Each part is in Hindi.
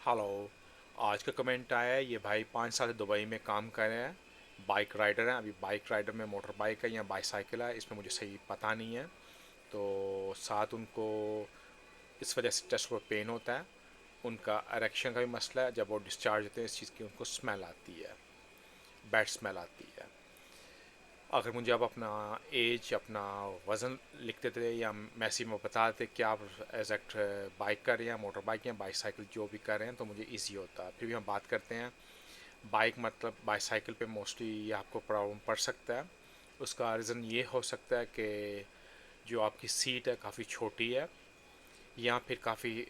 हेलो। आज का कमेंट आया है, ये भाई 5 साल से दुबई में काम कर रहे हैं, बाइक राइडर हैं। अभी बाइक राइडर में मोटर बाइक है या बाईसाइकिल है, इसमें मुझे सही पता नहीं है। तो साथ उनको इस वजह से चेस्ट में पेन होता है। उनका एरेक्शन का भी मसला है, जब वो डिस्चार्ज होते हैं इस चीज़ की उनको स्मेल आती है, बैड स्मेल आती है। अगर मुझे आप अपना एज, अपना वज़न लिख देते या मैसेज में बता देते कि आप एग्जैक्ट बाइक कर रहे हैं, मोटर बाइक या बाईसाइकिल जो भी कर रहे हैं, तो मुझे इजी होता। फिर भी हम बात करते हैं बाइक मतलब बाईसाइकिल पे मोस्टली ये आपको प्रॉब्लम पड़ सकता है। उसका रीज़न ये हो सकता है कि जो आपकी सीट है काफ़ी छोटी है, या फिर काफ़ी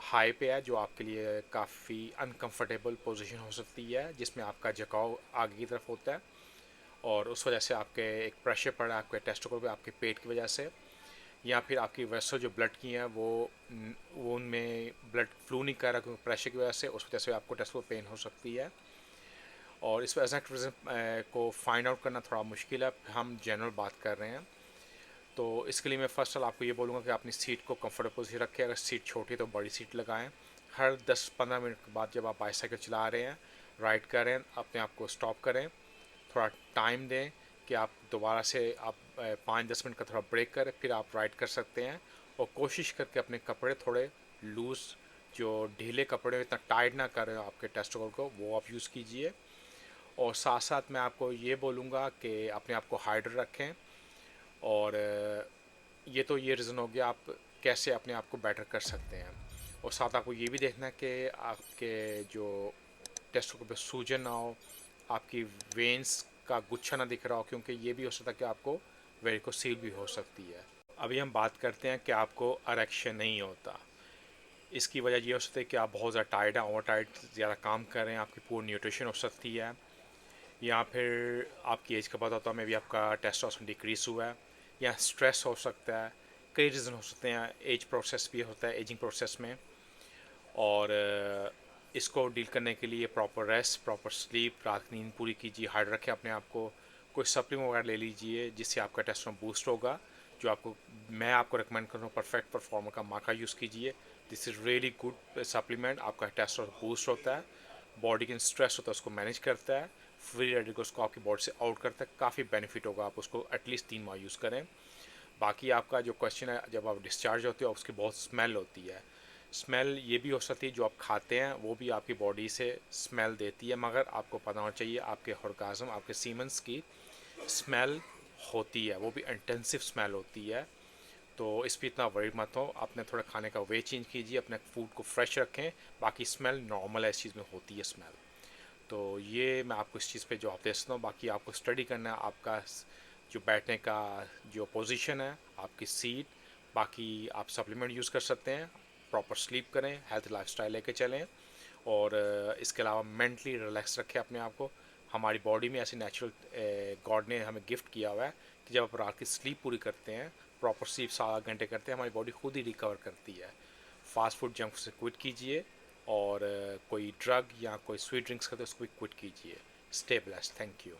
हाई पे है, जो आपके लिए काफ़ी अनकंफर्टेबल पोजीशन हो सकती है, जिसमें आपका झुकाव आगे की तरफ होता है और उस वजह से आपके एक प्रेशर पड़ा आपके टेस्टिकल पे, आपके पेट की वजह से। या फिर आपकी वेसल जो ब्लड की है वो उनमें ब्लड फ्लो नहीं कर रहा क्योंकि प्रेशर की वजह से, उस वजह से आपको टेस्टिकल पेन हो सकती है। और इस एग्जैक्ट रीज़न को फाइंड आउट करना थोड़ा मुश्किल है, हम जनरल बात कर रहे हैं। तो इसके लिए मैं फ़र्स्ट ऑल आपको ये बोलूँगा कि अपनी सीट को कंफर्टेबल से रखें। अगर सीट छोटी है तो बड़ी सीट लगाएं। हर 10-15 मिनट के बाद जब आप बाईसाइकिल चला रहे हैं, राइड कर रहे हैं, अपने आप को स्टॉप करें, थोड़ा टाइम दें कि आप दोबारा से आप 5-10 मिनट का थोड़ा ब्रेक करें, फिर आप राइड कर सकते हैं। और कोशिश करके अपने कपड़े थोड़े लूज़, जो ढीले कपड़े इतना टाइट ना करें आपके टेस्टिकल को, वो आप यूज़ कीजिए। और साथ साथ मैं आपको ये बोलूँगा कि अपने आप को हाइड्रेट रखें। और ये तो ये रीज़न हो गया आप कैसे अपने आप को बेटर कर सकते हैं। और साथ आपको ये भी देखना है कि आपके जो टेस्टिकल पे सूजन ना हो, आपकी वेंस का गुच्छा ना दिख रहा हो, क्योंकि ये भी हो सकता है कि आपको वेरिकोसील भी हो सकती है। अभी हम बात करते हैं कि आपको अरेक्शन नहीं होता। इसकी वजह ये हो सकती है कि आप बहुत ज़्यादा टायर्ड हैं, ओवर टायर्ड, ज़्यादा काम कर रहे हैं, आपकी पूरी न्यूट्रिशन हो सकती है, या फिर आपकी एज का पता होता है मे भी आपका टेस्टोस्टेरोन डिक्रीज हुआ है, या स्ट्रेस हो सकता है। कई रीज़न हो सकते हैं, एज प्रोसेस भी होता है एजिंग प्रोसेस में। और इसको डील करने के लिए प्रॉपर रेस्ट, प्रॉपर स्लीप, रात की नींद पूरी कीजिए, हार्ड रखें अपने आप को। कोई सप्लीमेंट वगैरह ले लीजिए जिससे आपका टेस्टोस्टेरोन बूस्ट होगा। जो आपको मैं आपको रिकमेंड करूँगा परफेक्ट परफॉर्मर का माका यूज़ कीजिए। This is really good supplement. आपका टेस्टोस्टेरोन बूस्ट होता है, बॉडी का स्ट्रेस होता है उसको मैनेज करता है, फ्री रेडिकल्स को आपकी बॉडी से आउट करता है। काफ़ी बेनिफिट होगा, आप उसको एटलीस्ट 3 माह यूज़ करें। बाकी आपका जो क्वेश्चन है, जब आप डिस्चार्ज होते हो उसकी बहुत स्मेल होती है। स्मेल ये भी हो सकती है जो आप खाते हैं वो भी आपकी बॉडी से स्मेल देती है, मगर आपको पता होना चाहिए आपके ऑर्गेज़म, आपके सीमेंस की स्मेल होती है, वो भी इंटेंसिव स्मेल होती है। तो इस पर इतना वरीड मत हो, अपने थोड़ा खाने का वे चेंज कीजिए, अपने फूड को फ्रेश रखें। बाकी स्मेल नॉर्मल है, इस चीज़ में होती है स्मेल। तो ये मैं आपको इस चीज़ पे जवाब दे सकता हूँ। बाकी आपको स्टडी करना है, आपका जो बैठने का जो पोजीशन है, आपकी सीट। बाकी आप सप्लीमेंट यूज़ कर सकते हैं, प्रॉपर स्लीप करें, हेल्थ लाइफस्टाइल लेके चलें। और इसके अलावा मेंटली रिलैक्स रखें अपने आप को। हमारी बॉडी में ऐसे नेचुरल गॉड ने हमें गिफ्ट किया हुआ है कि जब आप रात की स्लीप पूरी करते हैं, प्रॉपर स्लीप 7 घंटे करते हैं, हमारी बॉडी खुद ही रिकवर करती है। फास्ट फूड जंक से क्विट कीजिए, और कोई ड्रग या कोई स्वीट ड्रिंक्स करते हैं उसको भी क्विट कीजिए। Stay blessed. Thank you.